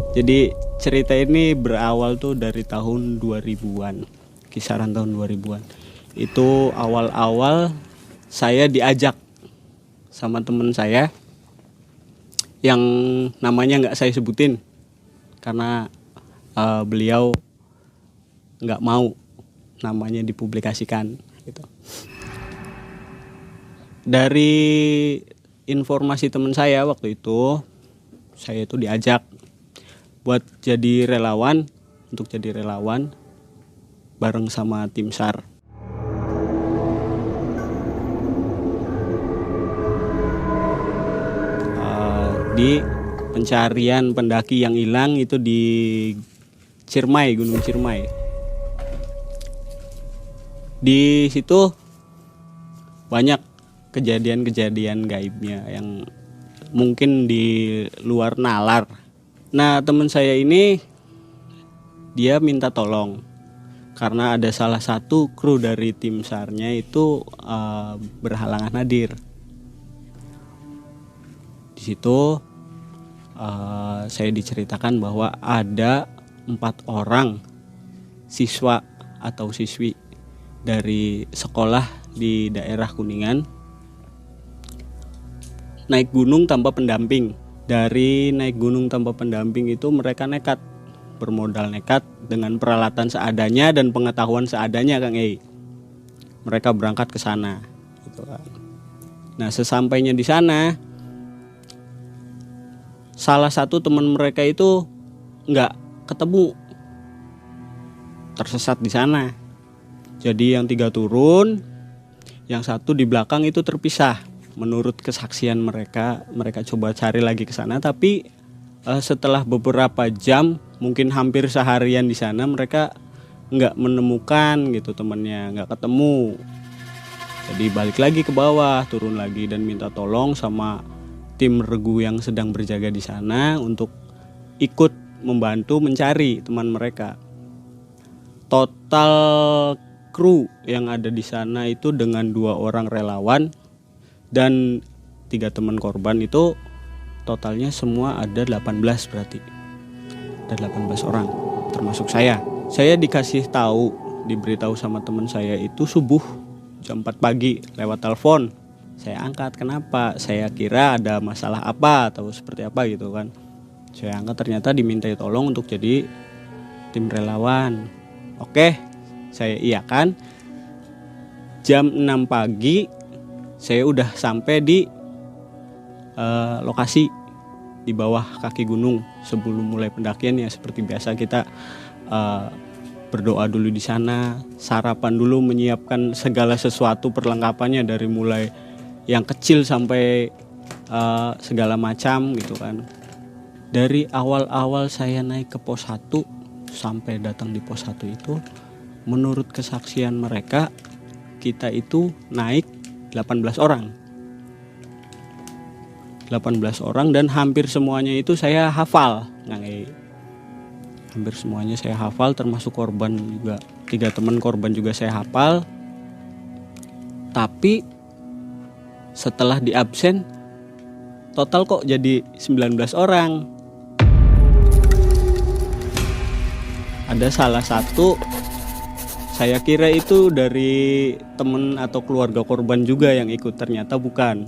Jadi cerita ini berawal tuh dari tahun 2000-an, kisaran tahun 2000-an. Itu awal-awal saya diajak sama temen saya yang namanya nggak saya sebutin karena beliau nggak mau namanya dipublikasikan gitu. Dari informasi teman saya waktu itu, saya itu diajak buat jadi relawan, untuk jadi relawan bareng sama tim SAR. Di pencarian pendaki yang hilang itu di Ciremai, Gunung Ciremai. Di situ banyak kejadian-kejadian gaibnya yang mungkin di luar nalar. Nah, teman saya ini dia minta tolong karena ada salah satu kru dari tim SAR-nya itu berhalangan hadir. Di situ saya diceritakan bahwa ada 4 orang siswa atau siswi dari sekolah di daerah Kuningan naik gunung tanpa pendamping. Dari naik gunung tanpa pendamping itu mereka nekat, bermodal nekat dengan peralatan seadanya dan pengetahuan seadanya, Kang Ei. Mereka berangkat ke sana gitu kan. Nah, sesampainya di sana salah satu teman mereka itu nggak ketemu, tersesat di sana. Jadi yang 3 turun, yang 1 di belakang itu terpisah. Menurut kesaksian mereka, mereka coba cari lagi ke sana, tapi setelah beberapa jam, mungkin hampir seharian di sana, mereka nggak menemukan gitu temannya, nggak ketemu. Jadi balik lagi ke bawah, turun lagi dan minta tolong sama tim regu yang sedang berjaga di sana untuk ikut membantu mencari teman mereka. Total kru yang ada di sana itu dengan 2 orang relawan dan 3 teman korban itu totalnya semua ada 18 berarti. Ada 18 orang termasuk saya. Saya dikasih tahu, diberitahu sama teman saya itu subuh jam 4 pagi lewat telepon. Saya angkat, kenapa? Saya kira ada masalah apa atau seperti apa gitu kan. Saya angkat, ternyata dimintai tolong untuk jadi tim relawan. Oke, saya iyakan. Jam 6 pagi saya udah sampai di lokasi di bawah kaki gunung. Sebelum mulai pendakian ya seperti biasa kita berdoa dulu di sana, sarapan dulu, menyiapkan segala sesuatu perlengkapannya dari mulai yang kecil sampai segala macam gitu kan. Dari awal-awal saya naik ke pos 1 sampai datang di pos 1 itu, menurut kesaksian mereka, kita itu naik 18 orang. 18 orang dan hampir semuanya itu saya hafal. Hampir semuanya saya hafal, termasuk korban juga. 3 teman korban juga saya hafal. Tapi setelah di absen, total kok jadi 19 orang. Ada salah satu, saya kira itu dari teman atau keluarga korban juga yang ikut, ternyata bukan.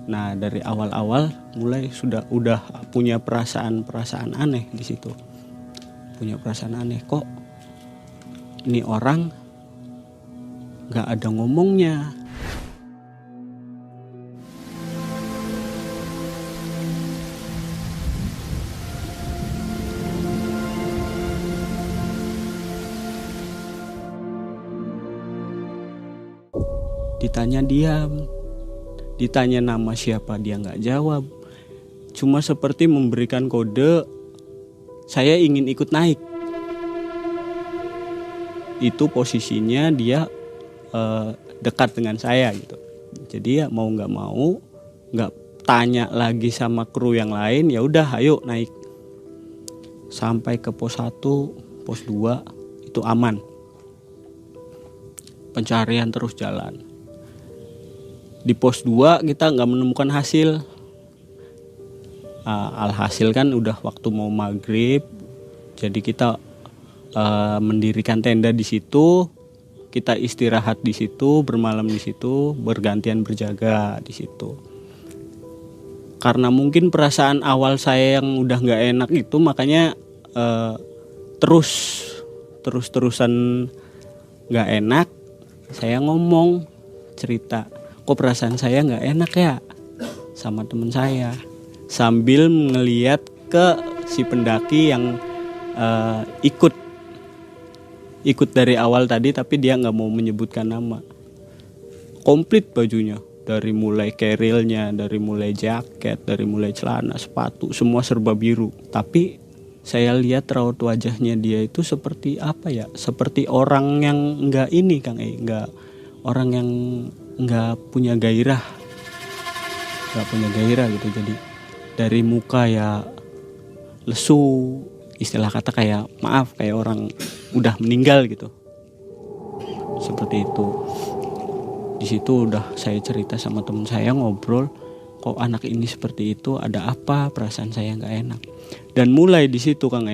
Nah, dari awal-awal mulai udah punya perasaan aneh di situ. Punya perasaan aneh, kok ini orang nggak ada ngomongnya. Ditanya diam, ditanya nama siapa dia nggak jawab, cuma seperti memberikan kode saya ingin ikut naik. Itu posisinya dia dekat dengan saya gitu. Jadi ya mau nggak mau, nggak tanya lagi sama kru yang lain, ya udah ayo naik. Sampai ke pos 1, pos 2 itu aman. Pencarian terus jalan. Di pos 2 kita nggak menemukan hasil. Alhasil kan udah waktu mau maghrib, jadi kita mendirikan tenda di situ, kita istirahat di situ, bermalam di situ, bergantian berjaga di situ. Karena mungkin perasaan awal saya yang udah nggak enak itu, makanya terus-terusan nggak enak. Saya ngomong, cerita, kok perasaan saya nggak enak ya sama teman saya, sambil ngeliat ke si pendaki yang ikut dari awal tadi, tapi dia nggak mau menyebutkan nama. Komplit bajunya, dari mulai kerilnya, dari mulai jaket, dari mulai celana, sepatu, semua serba biru. Tapi saya lihat raut wajahnya dia itu seperti apa ya? Seperti orang yang nggak ini, Kang nggak, orang yang nggak punya gairah, gitu. Jadi dari muka ya lesu, istilah kata kayak maaf, kayak orang udah meninggal gitu, seperti itu. Di situ udah saya cerita sama teman saya, ngobrol, kok anak ini seperti itu, ada apa, perasaan saya nggak enak. Dan mulai di situ Kang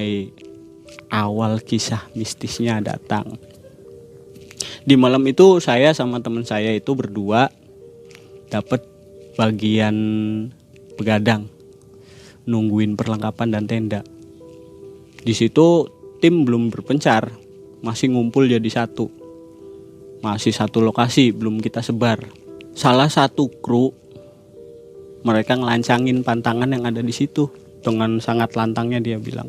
awal kisah mistisnya datang. Di malam itu saya sama teman saya itu berdua dapat bagian begadang, nungguin perlengkapan dan tenda. Di situ tim belum berpencar, masih ngumpul jadi satu, masih satu lokasi, belum kita sebar. Salah satu kru mereka ngelancangin pantangan yang ada di situ. Dengan sangat lantangnya dia bilang,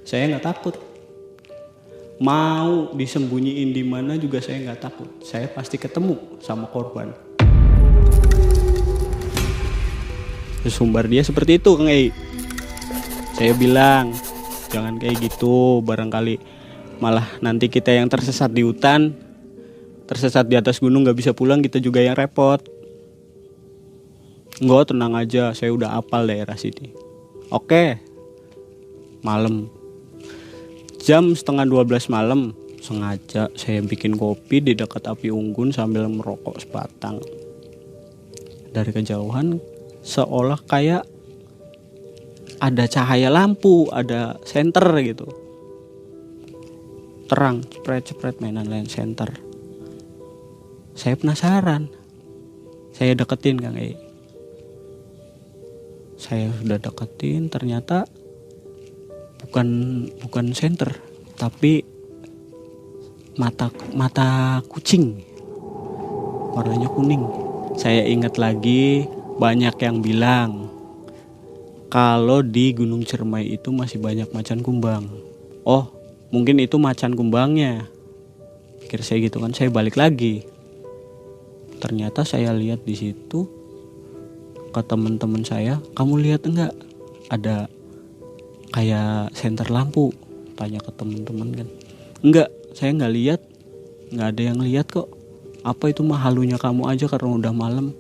saya nggak takut, mau disembunyiin di mana juga saya nggak takut, saya pasti ketemu sama korban. Sumber dia seperti itu Kang Saya bilang, jangan kayak gitu, barangkali malah nanti kita yang tersesat di hutan, tersesat di atas gunung gak bisa pulang, kita juga yang repot. Enggak, tenang aja, saya udah hafal daerah sini. Oke. Malam, jam 11:30 malam, sengaja saya bikin kopi di dekat api unggun sambil merokok sebatang. Dari kejauhan seolah kayak ada cahaya lampu, ada senter gitu, terang, cepret mainan lamp senter. Saya penasaran, saya deketin Kang Saya sudah deketin, ternyata bukan senter, tapi mata kucing, warnanya kuning. Saya ingat lagi, banyak yang bilang kalau di Gunung Ciremai itu masih banyak macan kumbang. Oh, mungkin itu macan kumbangnya, pikir saya gitu kan. Saya balik lagi, ternyata saya lihat di situ, ke teman-teman saya, kamu lihat enggak ada kayak senter lampu? Tanya ke teman-teman kan. Enggak, saya nggak lihat, nggak ada yang lihat kok. Apa itu mah halunya kamu aja karena udah malam,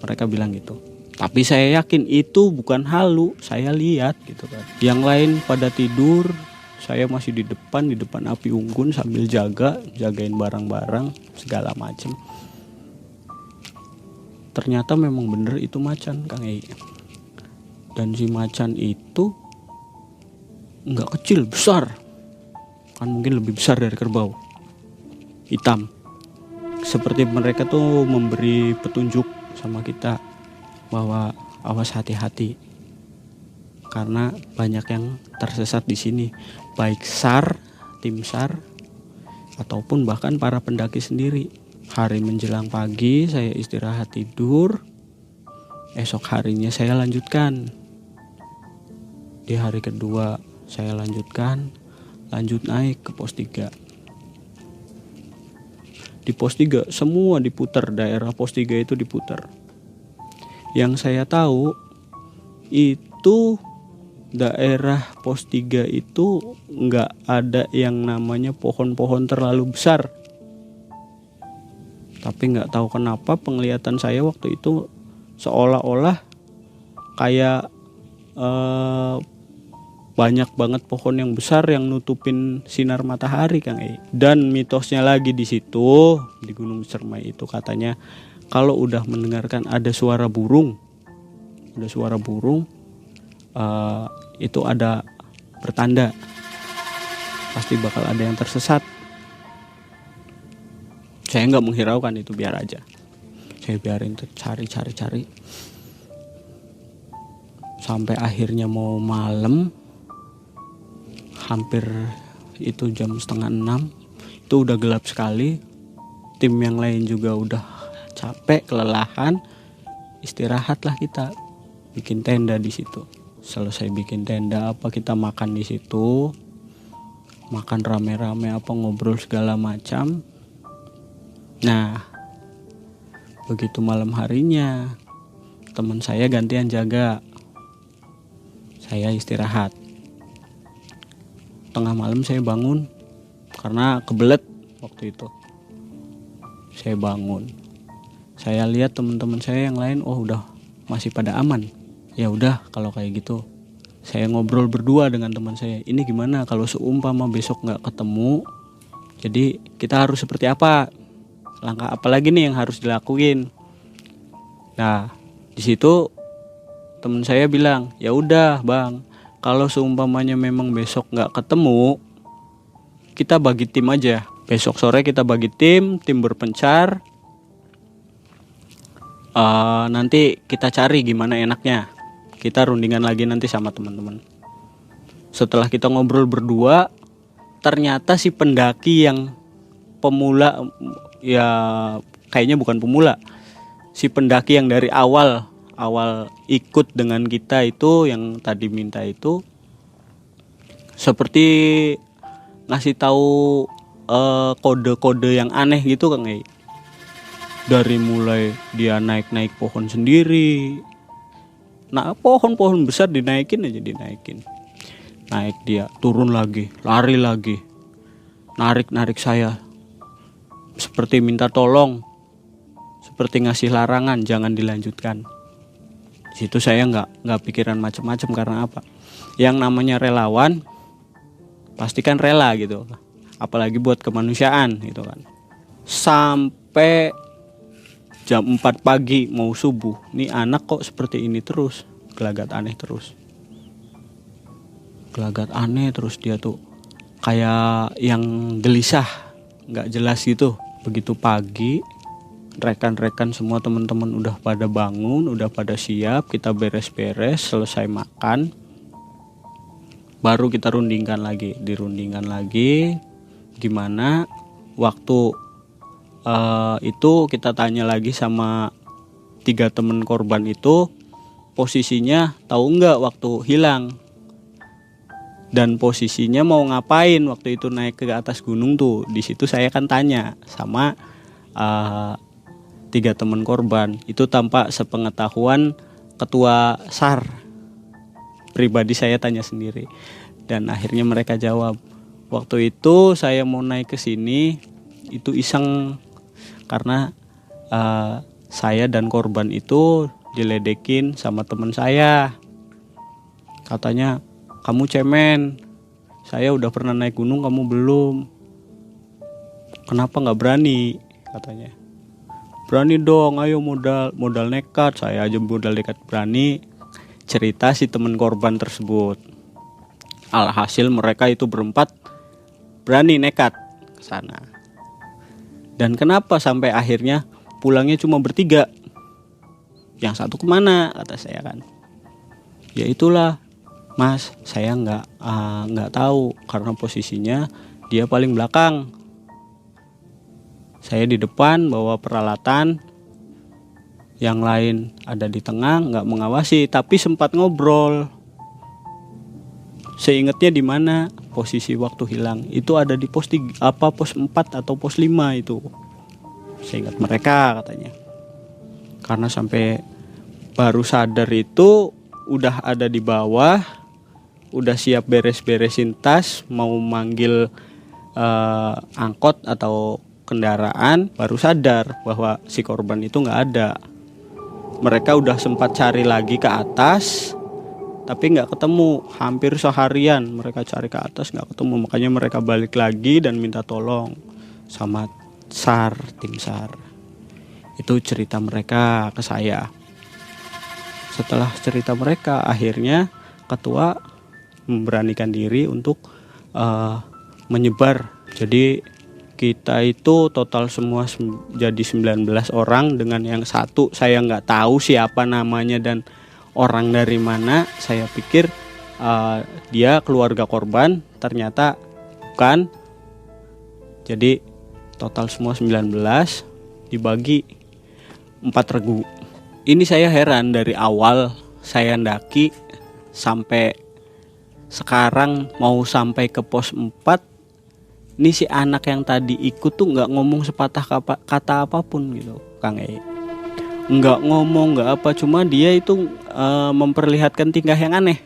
mereka bilang gitu. Tapi saya yakin itu bukan halu, saya lihat gitu kan. Yang lain pada tidur, saya masih di depan api unggun sambil jagain barang-barang segala macem. Ternyata memang bener itu macan Kang Dan si macan itu nggak kecil, besar. Kan mungkin lebih besar dari kerbau. Hitam. Seperti mereka tuh memberi petunjuk sama kita bahwa awas hati-hati. Karena banyak yang tersesat di sini, baik SAR, tim SAR ataupun bahkan para pendaki sendiri. Hari menjelang pagi saya istirahat tidur. Esok harinya saya lanjutkan. Di hari kedua saya lanjut naik ke pos 3. Di pos 3 semua diputar, daerah pos 3 itu diputar. Yang saya tahu itu daerah pos 3 itu nggak ada yang namanya pohon-pohon terlalu besar. Tapi nggak tahu kenapa penglihatan saya waktu itu seolah-olah kayak banyak banget pohon yang besar yang nutupin sinar matahari Kang Dan mitosnya lagi di situ, di Gunung Ciremai itu katanya kalau udah mendengarkan ada suara burung, itu ada pertanda, pasti bakal ada yang tersesat. Saya nggak menghiraukan itu, biar aja, saya biarin cari sampai akhirnya mau malam, hampir itu jam 5:30, itu udah gelap sekali. Tim yang lain juga udah capek, kelelahan, istirahatlah kita, bikin tenda di situ. Selesai bikin tenda kita makan di situ, makan rame-rame ngobrol segala macam. Nah, begitu malam harinya teman saya gantian jaga, saya istirahat. Tengah malam saya bangun karena kebelet waktu itu. Saya bangun, saya lihat teman-teman saya yang lain udah masih pada aman. Ya udah, kalau kayak gitu saya ngobrol berdua dengan teman saya, ini gimana kalau seumpama besok nggak ketemu, jadi kita harus seperti apa, langkah apa lagi nih yang harus dilakuin. Nah, di situ teman saya bilang, ya udah bang, kalau seumpamanya memang besok nggak ketemu, kita bagi tim aja. Besok sore kita bagi tim berpencar. Nanti kita cari gimana enaknya. Kita rundingan lagi nanti sama teman-teman. Setelah kita ngobrol berdua, ternyata si pendaki yang pemula, ya kayaknya bukan pemula, si pendaki yang dari awal ikut dengan kita itu, yang tadi minta itu, seperti ngasih tahu kode-kode yang aneh gitu Kang Ei. Dari mulai dia naik pohon sendiri, pohon besar dinaikin, naik dia, turun lagi, lari lagi, narik saya, seperti minta tolong, seperti ngasih larangan jangan dilanjutkan. Di situ saya nggak pikiran macam-macam, karena apa? Yang namanya relawan pastikan rela gitu, apalagi buat kemanusiaan gitu kan. Sampai jam 4 pagi mau subuh, nih anak kok seperti ini terus, gelagat aneh terus, dia tuh kayak yang gelisah, nggak jelas gitu. Begitu pagi, rekan-rekan semua teman-teman udah pada bangun, udah pada siap, kita beres-beres, selesai makan, baru kita dirundingkan lagi gimana waktu itu. Kita tanya lagi sama 3 teman korban itu, posisinya tahu nggak waktu hilang, dan posisinya mau ngapain waktu itu naik ke atas gunung tuh. Di situ saya kan tanya sama 3 teman korban itu tanpa sepengetahuan ketua SAR. Pribadi saya tanya sendiri, dan akhirnya mereka jawab, waktu itu saya mau naik ke sini itu iseng, karena saya dan korban itu diledekin sama teman saya. Katanya, kamu cemen, saya udah pernah naik gunung, kamu belum, kenapa nggak berani, katanya. Berani dong, ayo modal nekat, saya aja modal nekat berani, cerita si teman korban tersebut. Alhasil mereka itu berempat berani nekat ke sana. Dan kenapa sampai akhirnya pulangnya cuma bertiga? Yang satu kemana, kata saya kan. Ya itulah mas, saya nggak tahu, karena posisinya dia paling belakang, saya di depan bawa peralatan, yang lain ada di tengah nggak mengawasi, tapi sempat ngobrol. Seingatnya di mana posisi waktu hilang itu, ada di pos 4 atau pos 5 itu. Seingat mereka katanya. Karena sampai baru sadar itu udah ada di bawah, udah siap beres-beresin tas, mau manggil angkot atau kendaraan, baru sadar bahwa si korban itu nggak ada. Mereka udah sempat cari lagi ke atas, tapi nggak ketemu. Hampir seharian mereka cari ke atas nggak ketemu. Makanya mereka balik lagi dan minta tolong sama SAR, tim SAR. Itu cerita mereka ke saya. Setelah cerita mereka, akhirnya ketua memberanikan diri untuk menyebar. Jadi kita itu total semua jadi 19 orang, dengan yang satu saya nggak tahu siapa namanya dan orang dari mana. Saya pikir dia keluarga korban, ternyata bukan. Jadi total semua 19 dibagi 4 regu. Ini saya heran, dari awal saya ndaki sampai sekarang mau sampai ke pos 4, ini si anak yang tadi ikut tuh nggak ngomong sepatah kata apapun gitu, Kang E. Nggak ngomong, nggak apa, cuma dia itu memperlihatkan tingkah yang aneh,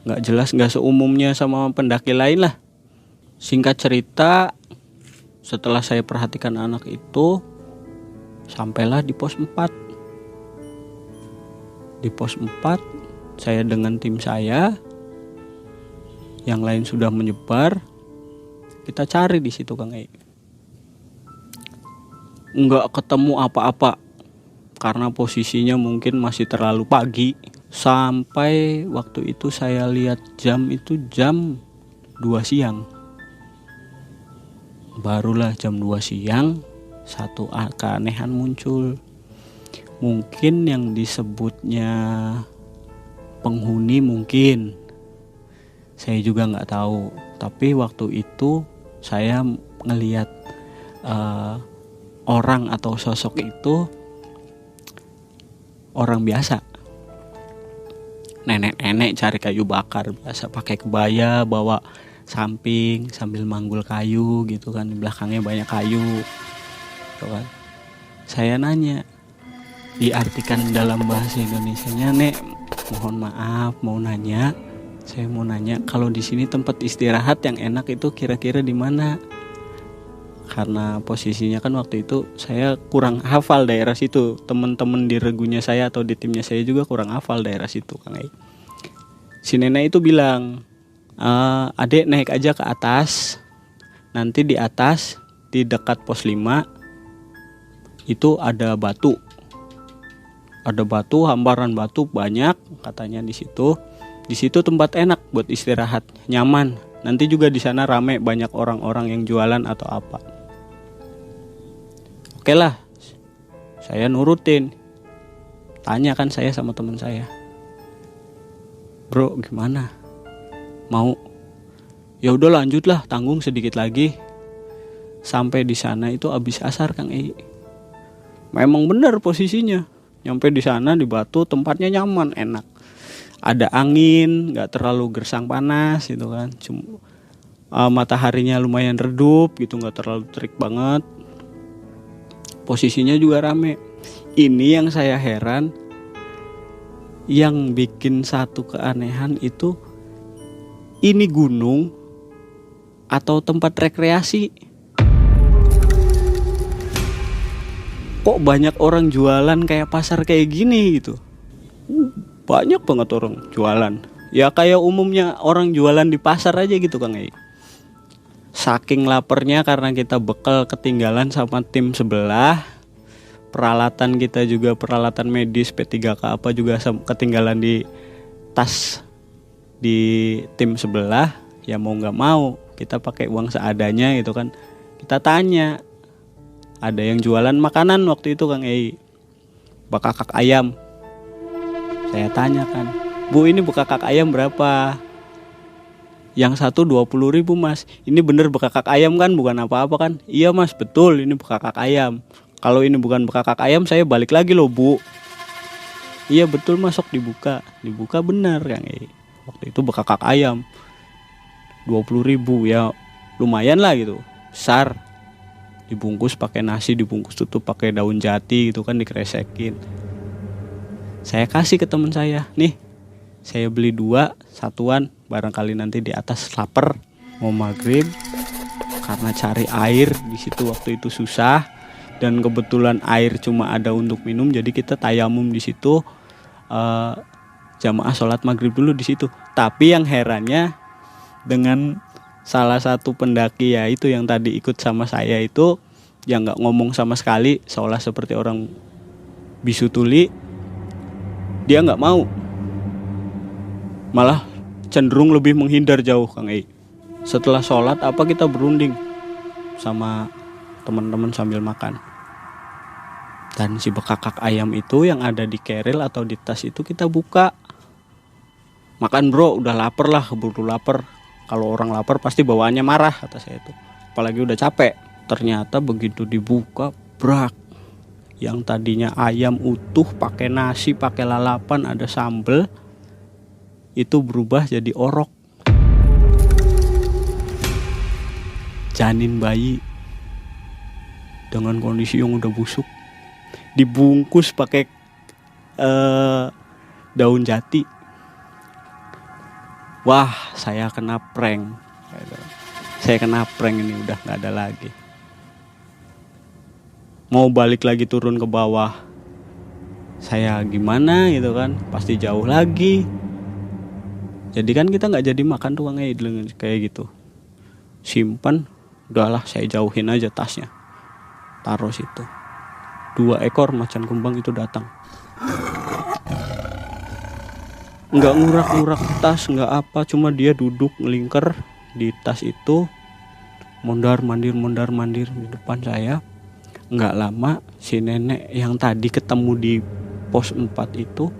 nggak jelas, nggak seumumnya sama pendaki lain lah. Singkat cerita, setelah saya perhatikan anak itu, sampailah di pos 4. Di pos 4, saya dengan tim saya, yang lain sudah menyebar. Kita cari di situ, Kang E. Nggak ketemu apa-apa karena posisinya mungkin masih terlalu pagi. Sampai waktu itu saya lihat jam itu jam 2 siang. Barulah jam 2 siang satu keanehan muncul. Mungkin yang disebutnya penghuni, mungkin saya juga nggak tahu. Tapi waktu itu saya ngelihat orang atau sosok itu orang biasa, nenek-nenek cari kayu bakar biasa, pakai kebaya, bawa samping sambil manggul kayu gitu kan, di belakangnya banyak kayu gitu kan. Saya nanya, diartikan dalam bahasa Indonesianya, "Nek, mohon maaf, saya mau nanya kalau di sini tempat istirahat yang enak itu kira-kira di mana?" Karena posisinya kan waktu itu saya kurang hafal daerah situ. Teman-teman di regunya saya atau di timnya saya juga kurang hafal daerah situ, Kang E. Si nenek itu bilang, "Adek naik aja ke atas. Nanti di atas di dekat pos 5 itu ada batu. Ada batu, hamparan batu banyak katanya di situ. Di situ tempat enak buat istirahat, nyaman. Nanti juga di sana rame, banyak orang-orang yang jualan atau apa." Oke lah, saya nurutin. Tanya kan saya sama teman saya, "Bro, gimana? Mau?" "Ya udah lanjutlah, tanggung sedikit lagi." Sampai di sana itu habis asar, Kang E. Memang benar posisinya. Nyampe di sana di batu, tempatnya nyaman, enak. Ada angin, nggak terlalu gersang panas gitu kan. Cuma mataharinya lumayan redup gitu, nggak terlalu terik banget. Posisinya juga rame. Ini yang saya heran, yang bikin satu keanehan itu, ini gunung atau tempat rekreasi? Kok banyak orang jualan kayak pasar kayak gini gitu? Banyak banget orang jualan. Ya kayak umumnya orang jualan di pasar aja gitu, Kang E. Saking laparnya karena kita bekal ketinggalan sama tim sebelah. Peralatan kita juga, peralatan medis P3K apa juga ketinggalan di tas di tim sebelah. Ya mau gak mau kita pakai uang seadanya gitu kan. Kita tanya, ada yang jualan makanan waktu itu, Kang E. Bekakak ayam. Saya tanyakan, "Bu, ini bekakak ayam berapa?" "Yang satu 20.000 mas." "Ini bener bekakak ayam kan, bukan apa-apa kan?" "Iya mas, betul, ini bekakak ayam. Kalau ini bukan bekakak ayam saya balik lagi loh bu." "Iya betul mas, sok dibuka." Dibuka benar, Kang E. Waktu itu bekakak ayam 20.000, ya lumayan lah gitu, besar. Dibungkus pakai nasi, dibungkus tutup pakai daun jati gitu kan, dikresekin. Saya kasih ke teman saya, "Nih, saya beli 2 satuan, barangkali nanti di atas lapar mau maghrib." Karena cari air di situ waktu itu susah, dan kebetulan air cuma ada untuk minum, jadi kita tayamum di situ, jamaah sholat maghrib dulu di situ. Tapi yang herannya, dengan salah satu pendaki ya itu yang tadi ikut sama saya itu, yang nggak ngomong sama sekali, seolah seperti orang bisu tuli, dia nggak mau, malah cenderung lebih menghindar jauh Kang Ei. Setelah sholat kita berunding sama teman-teman sambil makan. Dan si bekakak ayam itu yang ada di keril atau di tas itu kita buka. Makan bro, udah lapar lah, keburu lapar. Kalau orang lapar pasti bawaannya marah, kata saya itu. Apalagi udah capek. Ternyata begitu dibuka, brak. Yang tadinya ayam utuh, pakai nasi, pakai lalapan, ada sambel, itu berubah jadi orok. Janin bayi dengan kondisi yang udah busuk, dibungkus pakai daun jati. Wah, saya kena prank. Saya kena prank ini, udah gak ada lagi. Mau balik lagi turun ke bawah, saya gimana gitu kan, pasti jauh lagi. Jadi kan kita gak jadi makan tuh kayak gitu. Simpan, udahlah saya jauhin aja tasnya, taruh situ. 2 ekor macan kumbang itu datang. Nggak ngurak-ngurak tas, nggak apa, cuma dia duduk ngelingker di tas itu, mondar-mandir di depan saya. Nggak lama si nenek yang tadi ketemu di pos 4 itu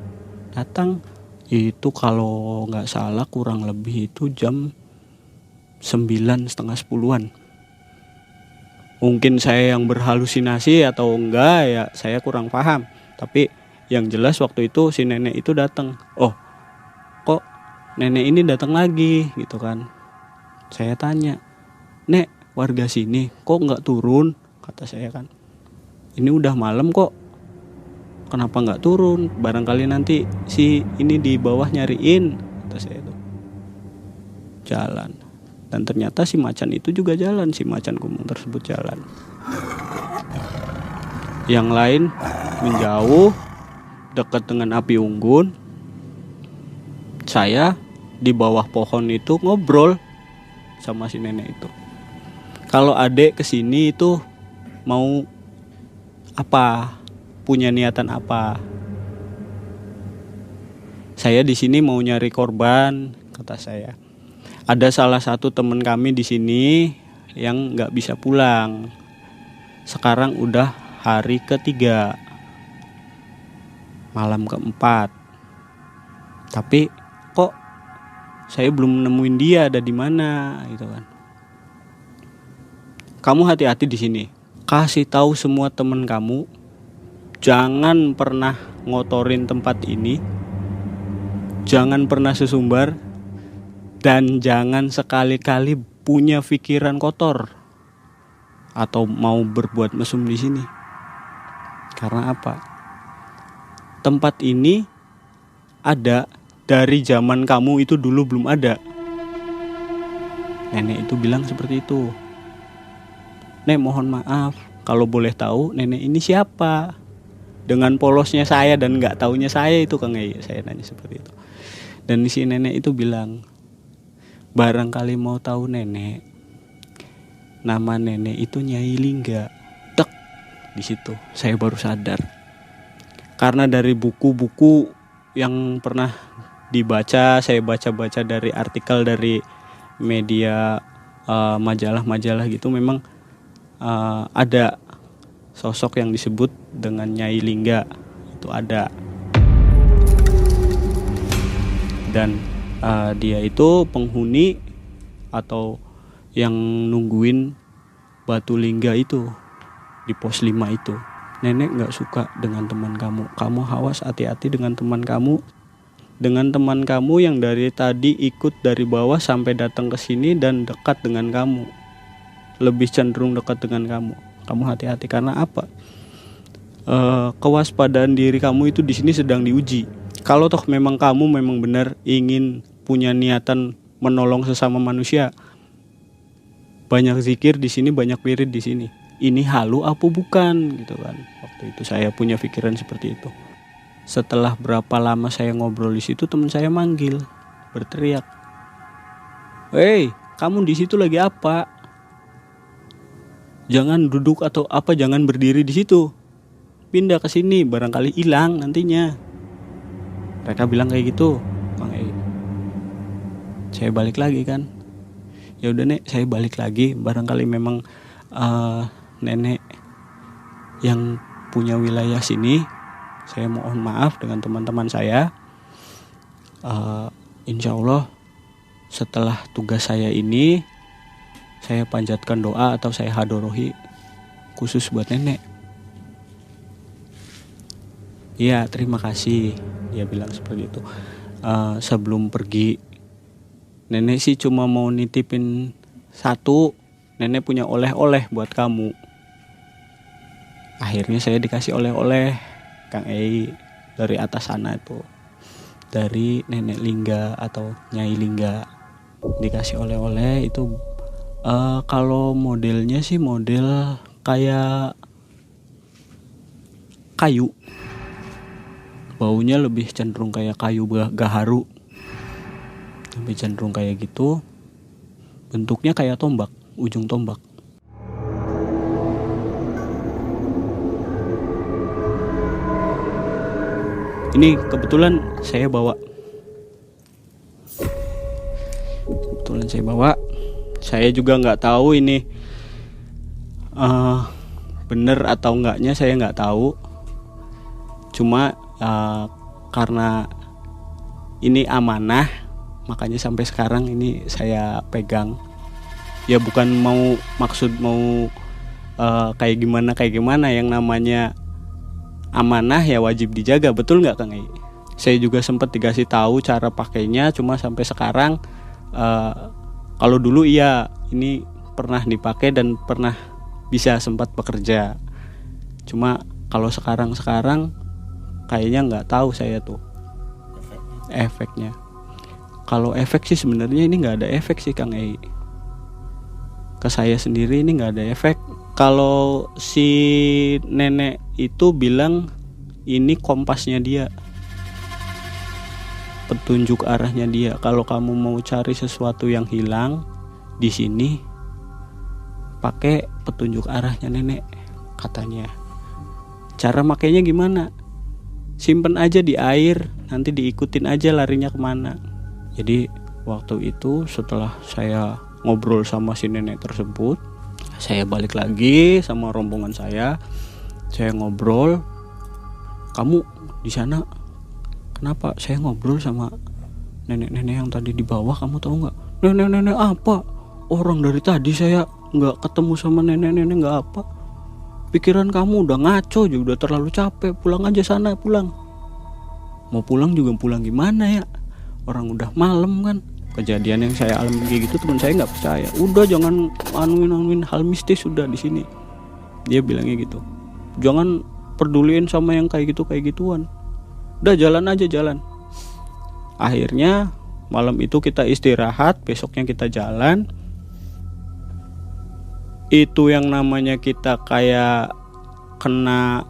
datang. Itu kalau nggak salah kurang lebih itu jam 9, setengah 10-an. Mungkin saya yang berhalusinasi atau enggak ya, saya kurang paham. Tapi yang jelas waktu itu si nenek itu datang. Oh, kok nenek ini datang lagi gitu kan. Saya tanya, "Nek, warga sini kok nggak turun?" Kata saya kan. "Ini udah malam kok, kenapa nggak turun? Barangkali nanti si ini di bawah nyariin," kata saya itu. Jalan. Dan ternyata si macan itu juga jalan, si macan kumbang tersebut jalan. Yang lain menjauh dekat dengan api unggun. Saya di bawah pohon itu ngobrol sama si nenek itu. Kalau adek kesini itu mau apa? Punya niatan apa? Saya di sini mau nyari korban, kata saya. Ada salah satu teman kami di sini yang nggak bisa pulang. Sekarang udah hari ketiga, malam keempat. Tapi kok saya belum nemuin dia ada di mana, gitu kan. Kamu hati-hati di sini. Kasih tahu semua teman kamu, jangan pernah ngotorin tempat ini, jangan pernah sesumbar, dan jangan sekali-kali punya pikiran kotor atau mau berbuat mesum di sini. Karena apa? Tempat ini ada dari zaman kamu itu dulu belum ada. Nenek itu bilang seperti itu. "Nek, mohon maaf, kalau boleh tahu nenek ini siapa?" Dengan polosnya saya dan nggak taunya saya itu Kang Ei, saya nanya seperti itu. Dan si nenek itu bilang, "Barangkali mau tahu nenek, nama nenek itu Nyai Lingga." Tek, di situ saya baru sadar. Karena dari buku-buku yang pernah dibaca, saya baca-baca dari artikel dari media, majalah-majalah gitu, memang ada sosok yang disebut dengan Nyai Lingga itu ada. Dan dia itu penghuni atau yang nungguin batu lingga itu di pos 5 itu. "Nenek gak suka dengan teman kamu. Kamu awas, hati-hati dengan teman kamu. Dengan teman kamu yang dari tadi ikut dari bawah sampai datang ke sini dan dekat dengan kamu. Lebih cenderung dekat dengan kamu. Kamu hati-hati karena apa? Kewaspadaan diri kamu itu di sini sedang diuji. Kalau toh memang kamu memang benar ingin punya niatan menolong sesama manusia, banyak zikir di sini, banyak wirid di sini. Ini halu apa bukan?" gitu kan. Waktu itu saya punya pikiran seperti itu. Setelah berapa lama saya ngobrol di situ, teman saya manggil, berteriak, "Hei, kamu di situ lagi apa? Jangan duduk atau apa, jangan berdiri di situ. Pindah ke sini, barangkali hilang nantinya." Mereka bilang kayak gitu, Bang Ei. Saya balik lagi kan. Ya udah Nek, saya balik lagi, barangkali memang nenek yang punya wilayah sini. Saya mohon maaf dengan teman-teman saya. Insya Allah setelah tugas saya ini, saya panjatkan doa atau saya hadorohi khusus buat nenek. Iya, terima kasih, dia bilang seperti itu. Sebelum pergi, nenek sih cuma mau nitipin satu, nenek punya oleh-oleh buat kamu. Akhirnya saya dikasih oleh-oleh Kang Ei dari atas sana itu, dari nenek Lingga atau Nyai Lingga. Dikasih oleh-oleh itu, kalau modelnya sih model kayak kayu, baunya lebih cenderung kayak kayu gaharu, lebih cenderung kayak gitu. Bentuknya kayak tombak, ujung tombak. Ini kebetulan saya bawa. Saya juga nggak tahu ini bener atau enggaknya, saya nggak tahu. Cuma karena ini amanah, makanya sampai sekarang ini saya pegang. Ya bukan maksud kayak gimana, yang namanya amanah ya wajib dijaga, betul nggak Kang Ei? Saya juga sempat dikasih tahu cara pakainya, cuma sampai sekarang kalau dulu iya ini pernah dipakai dan pernah bisa sempat bekerja. Cuma kalau sekarang kayaknya nggak tahu saya tuh efeknya. Kalau efek sih sebenarnya ini nggak ada efek sih Kang Ei. Ke saya sendiri ini nggak ada efek. Kalau si nenek itu bilang ini kompasnya dia, petunjuk arahnya dia. Kalau kamu mau cari sesuatu yang hilang di sini, pakai petunjuk arahnya nenek, katanya. Cara makainya gimana? Simpen aja di air, nanti diikutin aja larinya kemana. Jadi waktu itu setelah saya ngobrol sama si nenek tersebut, saya balik lagi sama rombongan saya ngobrol. Kamu di sana kenapa? Saya ngobrol sama nenek-nenek yang tadi di bawah, kamu tahu nggak? Nenek-nenek apa? Orang dari tadi saya nggak ketemu sama nenek-nenek, nggak apa. Pikiran kamu udah ngaco juga, udah terlalu capek. Pulang aja sana, pulang. Mau pulang juga pulang gimana ya? Orang udah malam kan. Kejadian yang saya alami kayak gitu, teman saya nggak percaya. Udah jangan anuin hal mistis udah di sini. Dia bilangnya gitu. Jangan peduliin sama yang kayak gituan. Udah jalan aja. Akhirnya malam itu kita istirahat, besoknya kita jalan. Itu yang namanya kita kayak kena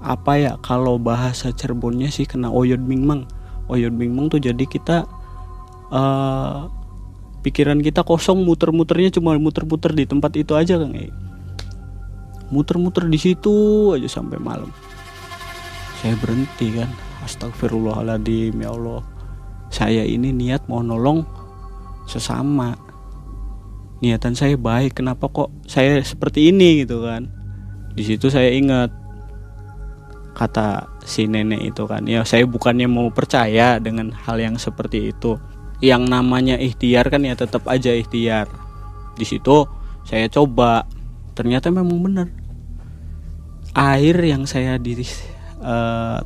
apa ya, kalau bahasa Cirebonnya sih kena oyod mingmang. Oyod mingmang tuh jadi kita pikiran kita kosong, muter-muternya cuma muter-muter di tempat itu aja Kang. Muter-muter di situ aja sampai malam. Saya berhenti kan, astagfirullahaladzim, ya Allah, saya ini niat mau nolong sesama, niatan saya baik, kenapa kok saya seperti ini gitu kan. Di situ saya ingat kata si nenek itu kan, ya saya bukannya mau percaya dengan hal yang seperti itu. Yang namanya ikhtiar kan ya tetap aja ikhtiar. Di situ saya coba, ternyata memang benar. Air yang saya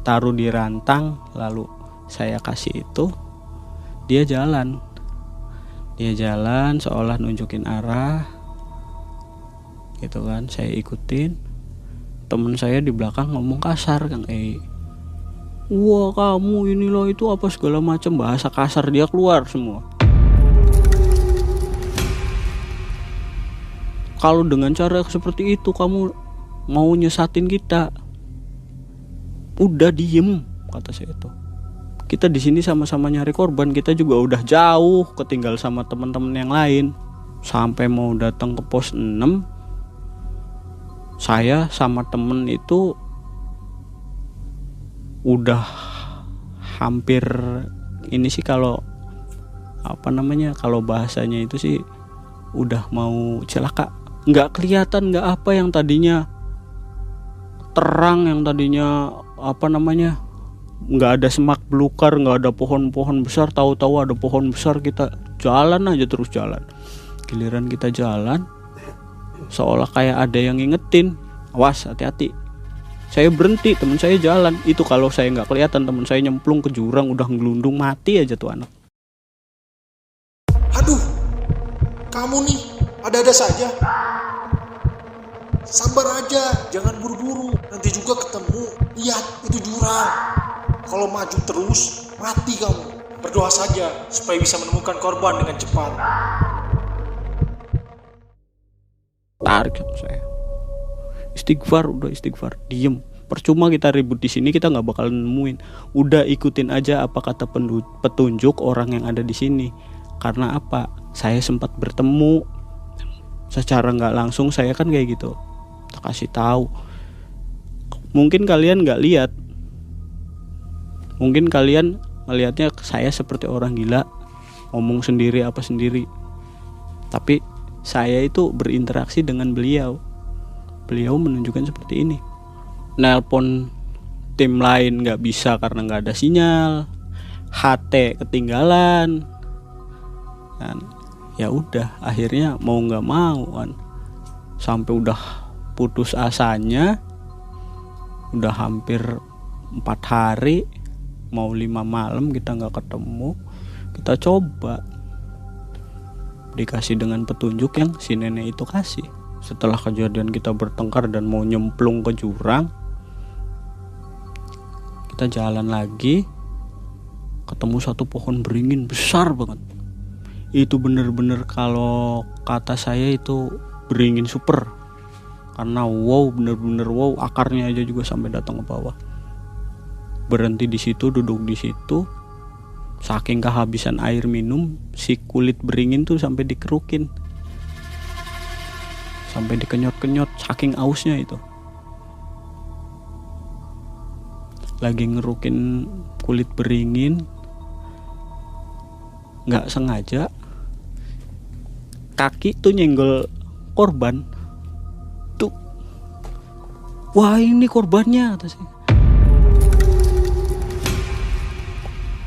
taruh di rantang lalu saya kasih itu, dia jalan seolah nunjukin arah gitu kan. Saya ikutin, temen saya di belakang ngomong kasar Kang wah kamu ini loh itu apa segala macam, bahasa kasar dia keluar semua. Kalau dengan cara seperti itu kamu mau nyesatin kita, udah diem, kata saya itu. Kita di sini sama-sama nyari korban, kita juga udah jauh ketinggal sama teman-teman yang lain. Sampai mau datang ke pos 6, saya sama temen itu udah hampir ini sih, kalau apa namanya, kalau bahasanya itu sih udah mau celaka. Nggak kelihatan, nggak apa, yang tadinya terang, yang tadinya apa namanya, nggak ada semak belukar, nggak ada pohon-pohon besar, tahu-tahu ada pohon besar. Kita jalan aja terus jalan. Giliran kita jalan, seolah kayak ada yang ngingetin, awas, hati-hati. Saya berhenti, teman saya jalan. Itu kalau saya nggak kelihatan, teman saya nyemplung ke jurang, udah ngelundung, mati aja tuh anak. Aduh, kamu nih ada-ada saja. Sabar aja, jangan buru-buru. Nanti juga ketemu. Lihat, itu jurang. Kalau maju terus, mati kamu. Berdoa saja supaya bisa menemukan korban dengan cepat. Tarik sama saya. Istighfar, udah istighfar, diem. Percuma kita ribut di sini, kita nggak bakalan nemuin. Udah ikutin aja apa kata petunjuk orang yang ada di sini. Karena apa? Saya sempat bertemu secara nggak langsung, saya kan kayak gitu. Kasih tahu. Mungkin kalian nggak lihat. Mungkin kalian melihatnya saya seperti orang gila, ngomong sendiri apa sendiri. Tapi saya itu berinteraksi dengan beliau. Beliau menunjukkan seperti ini. Nelpon tim lain nggak bisa karena nggak ada sinyal. HT ketinggalan. Dan ya udah, akhirnya mau nggak mau kan, sampai udah putus asanya, udah hampir 4 hari, mau 5 malam kita nggak ketemu. Kita coba dikasih dengan petunjuk yang si nenek itu kasih. Setelah kejadian kita bertengkar dan mau nyemplung ke jurang, kita jalan lagi, ketemu satu pohon beringin besar banget. Itu bener-bener kalau kata saya itu beringin super. Karena wow, bener-bener wow, akarnya aja juga sampai datang ke bawah. Berhenti di situ, duduk di situ. Saking kehabisan air minum, si kulit beringin tuh sampai dikerukin, sampai dikenyot-kenyot, saking ausnya itu. Lagi ngerukin kulit beringin, nggak sengaja kaki tuh nyenggol korban. Tuh, wah ini korbannya, kata saya.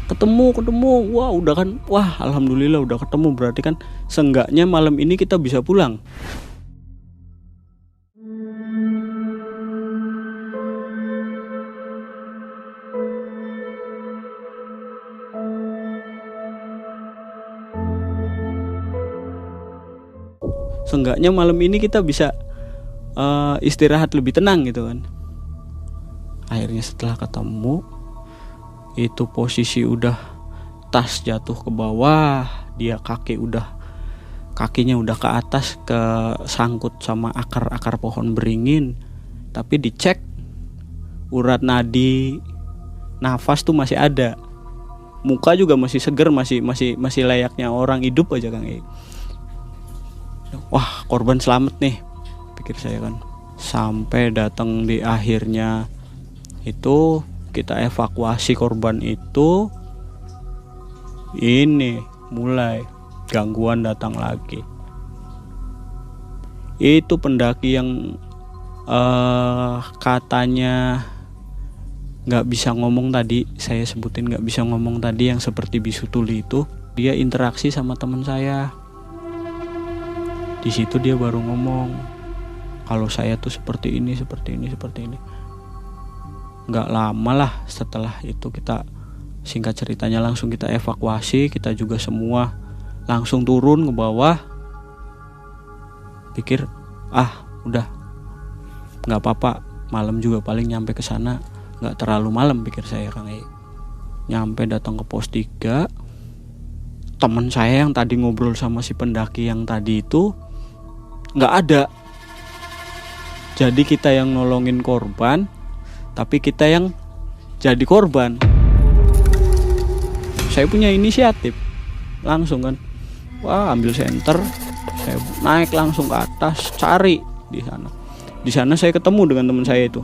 Ketemu, wah udah kan, wah alhamdulillah udah ketemu, berarti kan seenggaknya malam ini kita bisa pulang. Seenggaknya malam ini kita bisa istirahat lebih tenang gitu kan. Akhirnya setelah ketemu, itu posisi udah tas jatuh ke bawah, dia kakinya udah ke atas, ke sangkut sama akar-akar pohon beringin. Tapi dicek urat nadi, nafas tuh masih ada, muka juga masih seger, masih layaknya orang hidup aja Kang. Wah, korban selamat nih, pikir saya kan. Sampai datang di akhirnya itu kita evakuasi korban itu, ini mulai gangguan datang lagi. Itu pendaki yang katanya nggak bisa ngomong tadi, saya sebutin nggak bisa ngomong tadi, yang seperti bisu tuli itu, dia interaksi sama teman saya. Di situ dia baru ngomong kalau saya tuh seperti ini. Nggak lama lah setelah itu, kita singkat ceritanya langsung kita evakuasi. Kita juga semua langsung turun ke bawah. Pikir udah nggak apa-apa, malam juga paling nyampe ke sana, nggak terlalu malam pikir saya Kang. Nyampe datang ke pos 3, teman saya yang tadi ngobrol sama si pendaki yang tadi itu nggak ada. Jadi kita yang nolongin korban, tapi kita yang jadi korban. Saya punya inisiatif langsung kan, wah ambil senter, saya naik langsung ke atas, cari di sana. Di sana saya ketemu dengan teman saya itu.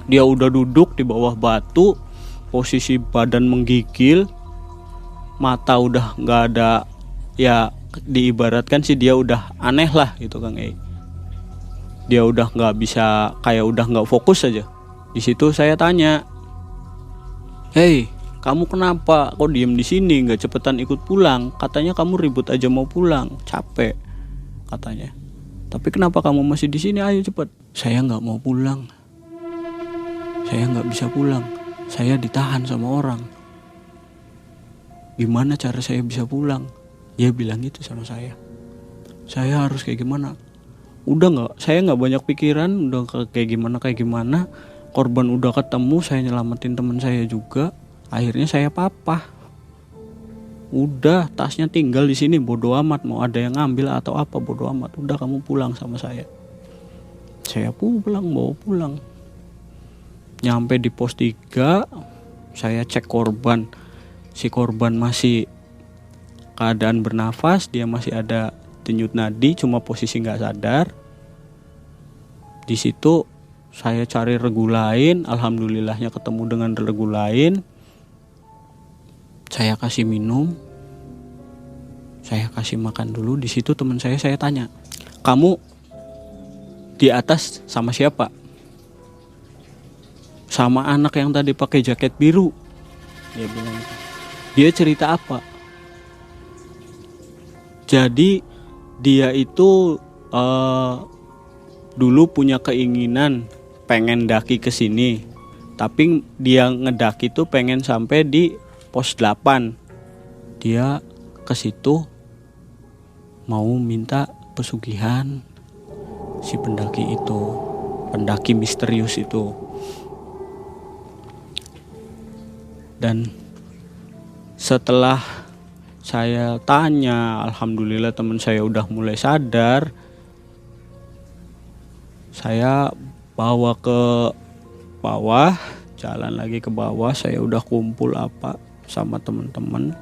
Dia udah duduk di bawah batu, posisi badan menggigil, mata udah nggak ada, ya diibaratkan sih dia udah aneh lah gitu Kang Ei. Dia udah nggak bisa, kayak udah nggak fokus aja. Di situ saya tanya, "Hei, kamu kenapa? Kok diem di sini? Nggak cepetan ikut pulang? Katanya kamu ribut aja mau pulang, capek," katanya. "Tapi kenapa kamu masih di sini? Ayo cepet." "Saya nggak mau pulang. Saya nggak bisa pulang. Saya ditahan sama orang. Gimana cara saya bisa pulang?" Dia bilang gitu sama saya. Saya harus kayak gimana? Saya nggak banyak pikiran, udah kayak gimana. Korban udah ketemu, saya nyelamatin teman saya juga. Akhirnya saya papah. Udah, tasnya tinggal di sini, bodo amat, mau ada yang ngambil atau apa bodo amat. Udah, kamu pulang sama saya. Saya pulang, bawa pulang. Nyampe di pos 3, saya cek korban. Si korban masih keadaan bernafas, dia masih ada denyut nadi, cuma posisi nggak sadar. Di situ saya cari regu lain, alhamdulillahnya ketemu dengan regu lain. Saya kasih minum, saya kasih makan dulu. Di situ teman saya tanya, "Kamu di atas sama siapa?" "Sama anak yang tadi pakai jaket biru," dia bilang. Dia cerita apa? Jadi dia itu dulu punya keinginan pengen daki ke sini, tapi dia ngedaki tuh pengen sampai di pos 8. Dia ke situ mau minta pesugihan si pendaki itu, pendaki misterius itu. Dan setelah saya tanya, alhamdulillah teman saya udah mulai sadar. Saya bawa ke bawah, jalan lagi ke bawah. Saya udah kumpul apa sama teman-teman,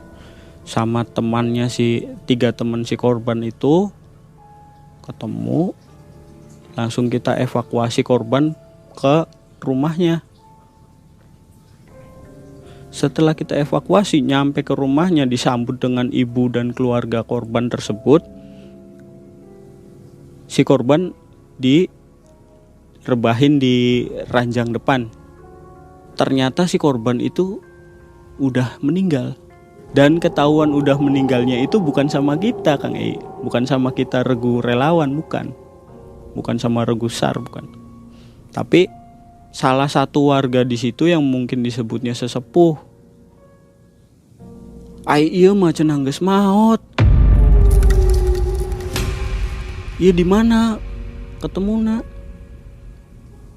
sama temannya 3 teman si korban itu ketemu. Langsung kita evakuasi korban ke rumahnya. Setelah kita evakuasi, nyampe ke rumahnya, disambut dengan ibu dan keluarga korban tersebut. Si korban direbahin di ranjang depan. Ternyata si korban itu udah meninggal. Dan ketahuan udah meninggalnya itu bukan sama kita Kang Ei, bukan sama kita regu relawan, bukan sama regu SAR, bukan. Tapi salah satu warga di situ yang mungkin disebutnya sesepuh. "Ai ieu mah cenah geus maot. Ieu di mana ketemuna?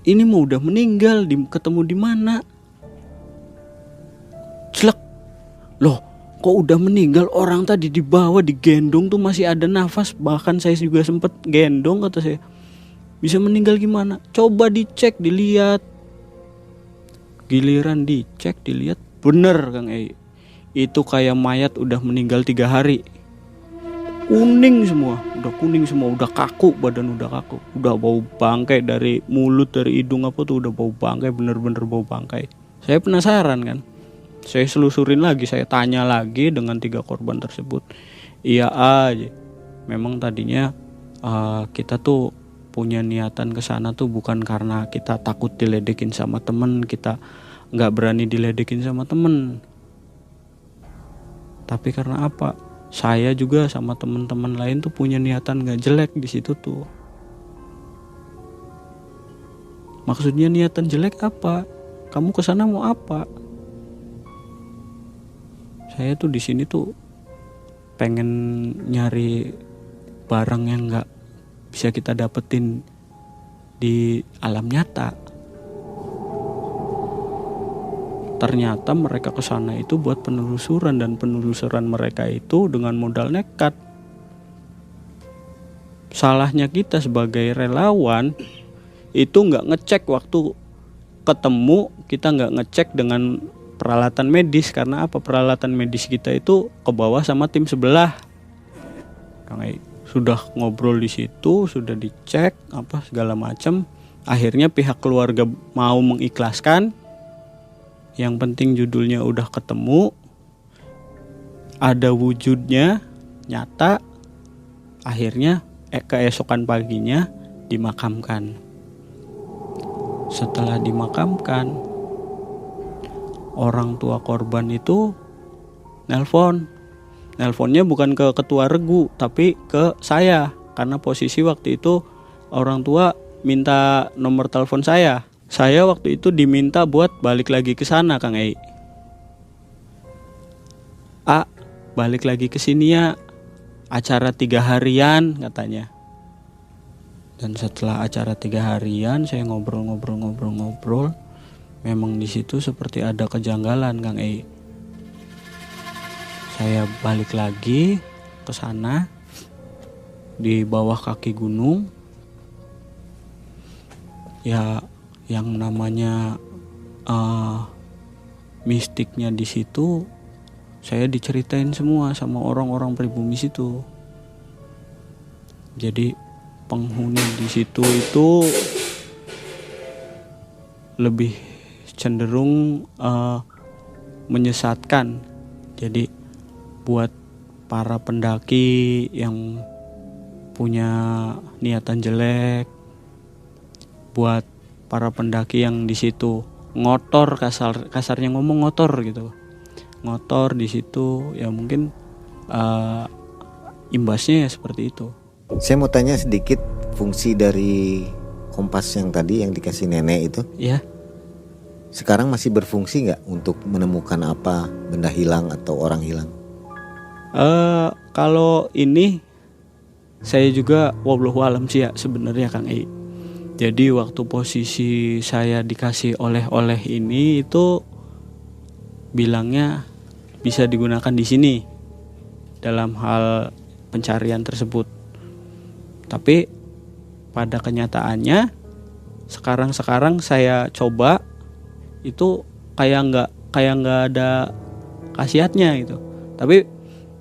Ini mah udah meninggal, ketemu di mana?" Celek. "Loh, kok udah meninggal? Orang tadi dibawa, digendong tuh masih ada nafas, bahkan saya juga sempet gendong," kata saya. "Bisa meninggal gimana? Coba dicek, dilihat." Giliran dicek, dilihat, bener Kang Ei. Itu kayak mayat udah meninggal 3 hari. Kuning semua, udah kaku, badan udah kaku. Udah bau bangkai dari mulut, dari hidung apa tuh udah bau bangkai, bener-bener bau bangkai. Saya penasaran kan. Saya selusurin lagi, saya tanya lagi dengan 3 korban tersebut. Iya aja. Memang tadinya kita tuh punya niatan ke sana tuh bukan karena kita takut diledekin sama temen, kita nggak berani diledekin sama temen, tapi karena apa? Saya juga sama teman-teman lain tuh punya niatan nggak jelek di situ tuh. Maksudnya niatan jelek apa? Kamu kesana mau apa? Saya tuh di sini tuh pengen nyari barang yang nggak bisa kita dapetin di alam nyata. Ternyata mereka kesana itu buat penelusuran, dan penelusuran mereka itu dengan modal nekat. Salahnya kita sebagai relawan itu nggak ngecek waktu ketemu, kita nggak ngecek dengan peralatan medis. Karena apa? Peralatan medis kita itu ke bawah sama tim sebelah. Sudah ngobrol di situ, sudah dicek apa segala macam. Akhirnya pihak keluarga mau mengikhlaskan. Yang penting judulnya udah ketemu. ada wujudnya nyata, akhirnya keesokan paginya dimakamkan. Setelah dimakamkan, orang tua korban itu nelponnya bukan ke ketua regu tapi ke saya, karena posisi waktu itu orang tua minta nomor telepon saya. Saya waktu itu diminta buat balik lagi ke sana, Kang Ei. Balik lagi ke sini ya, acara 3 harian katanya. Dan setelah acara 3 harian saya ngobrol, memang di situ seperti ada kejanggalan, Kang Ei. Saya balik lagi ke sana, di bawah kaki gunung. Ya, yang namanya mistiknya di situ saya diceritain semua sama orang-orang pribumi situ. Jadi penghuni di situ itu lebih cenderung menyesatkan. Jadi buat para pendaki yang punya niatan jelek, buat para pendaki yang di situ ngotor, kasarnya ngomong ngotor gitu, ngotor di situ, ya mungkin imbasnya ya seperti itu. Saya mau tanya sedikit fungsi dari kompas yang tadi yang dikasih nenek itu. Ya. Sekarang masih berfungsi nggak untuk menemukan apa benda hilang atau orang hilang? Kalau ini saya juga wallahu alam sih ya sebenarnya, Kang Ei. Jadi waktu posisi saya dikasih oleh-oleh ini itu bilangnya bisa digunakan di sini dalam hal pencarian tersebut. Tapi pada kenyataannya sekarang saya coba itu kayak nggak ada khasiatnya gitu. Tapi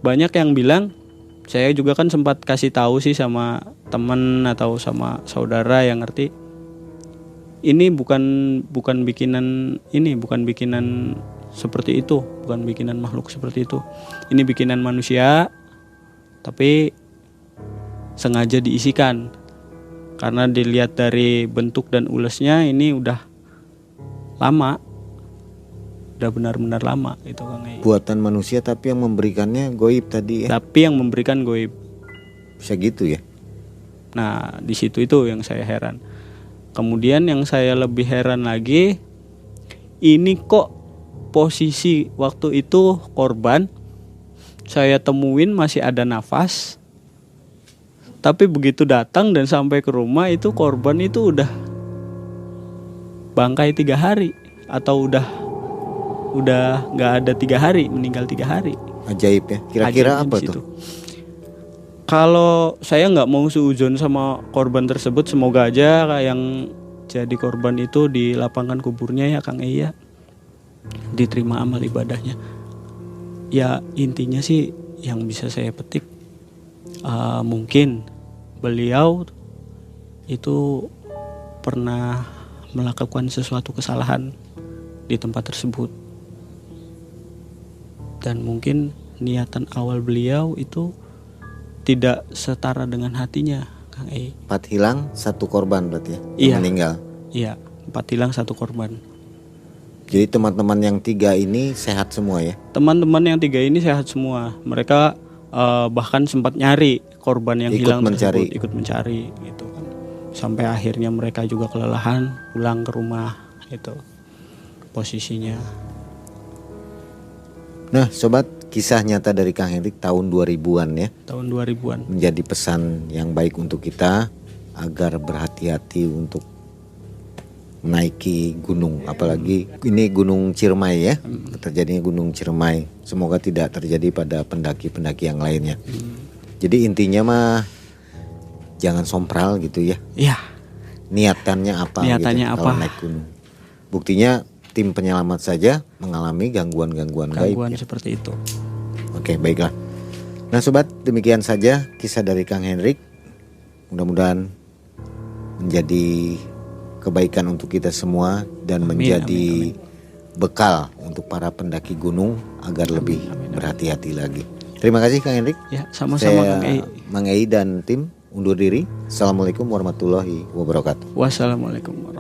banyak yang bilang, saya juga kan sempat kasih tahu sih sama teman atau sama saudara yang ngerti, ini bukan bikinan seperti itu, bukan bikinan makhluk seperti itu. Ini bikinan manusia, tapi sengaja diisikan. Karena dilihat dari bentuk dan ulesnya ini udah lama. Udah benar-benar lama itu, Kang Ei. Buatan manusia tapi yang memberikannya goib tadi ya. Tapi yang memberikan goib. Bisa gitu ya. Nah, di situ itu yang saya heran. Kemudian yang saya lebih heran lagi, ini kok posisi waktu itu korban saya temuin masih ada nafas. Tapi begitu datang dan sampai ke rumah itu korban itu udah bangkai 3 hari atau udah nggak ada 3 hari, meninggal 3 hari. Ajaib ya. Kira-kira apa tuh? Kalau saya nggak mau suudzon sama korban tersebut, semoga aja yang jadi korban itu di lapangan kuburnya ya, Kang Ei, ya diterima amal ibadahnya. Ya intinya sih yang bisa saya petik, mungkin beliau itu pernah melakukan sesuatu kesalahan di tempat tersebut. Dan mungkin niatan awal beliau itu tidak setara dengan hatinya, Kang Ei. 4 hilang 1 korban berarti ya, Iya. yang meninggal. Iya, 4 hilang 1 korban. Jadi teman-teman yang 3 ini sehat semua ya? Teman-teman yang 3 ini sehat semua. Mereka bahkan sempat nyari korban yang hilang tersebut, ikut mencari gitu kan. Sampai akhirnya mereka juga kelelahan pulang ke rumah itu posisinya. Nah sobat, kisah nyata dari Kang Hendrik tahun 2000-an ya. Tahun 2000-an. Menjadi pesan yang baik untuk kita agar berhati-hati untuk menaiki gunung. Apalagi ini Gunung Ciremai ya. Terjadinya Gunung Ciremai. Semoga tidak terjadi pada pendaki-pendaki yang lainnya. Jadi intinya mah jangan sompral gitu ya. Iya. Niatannya apa Niatannya gitu apa? kalau naik gunung. Buktinya tim penyelamat saja mengalami gangguan-gangguan gaib ya. Seperti itu. Oke, baiklah. Nah sobat, demikian saja kisah dari Kang Hendrik. Mudah-mudahan menjadi kebaikan untuk kita semua dan Amin, menjadi amin. bekal untuk para pendaki gunung agar lebih berhati-hati lagi. Terima kasih Kang Hendrik. Ya, sama-sama Kang Ei. Mang Ei dan tim undur diri. Assalamualaikum warahmatullahi wabarakatuh. Wassalamualaikum warahmatullahi wabarakatuh.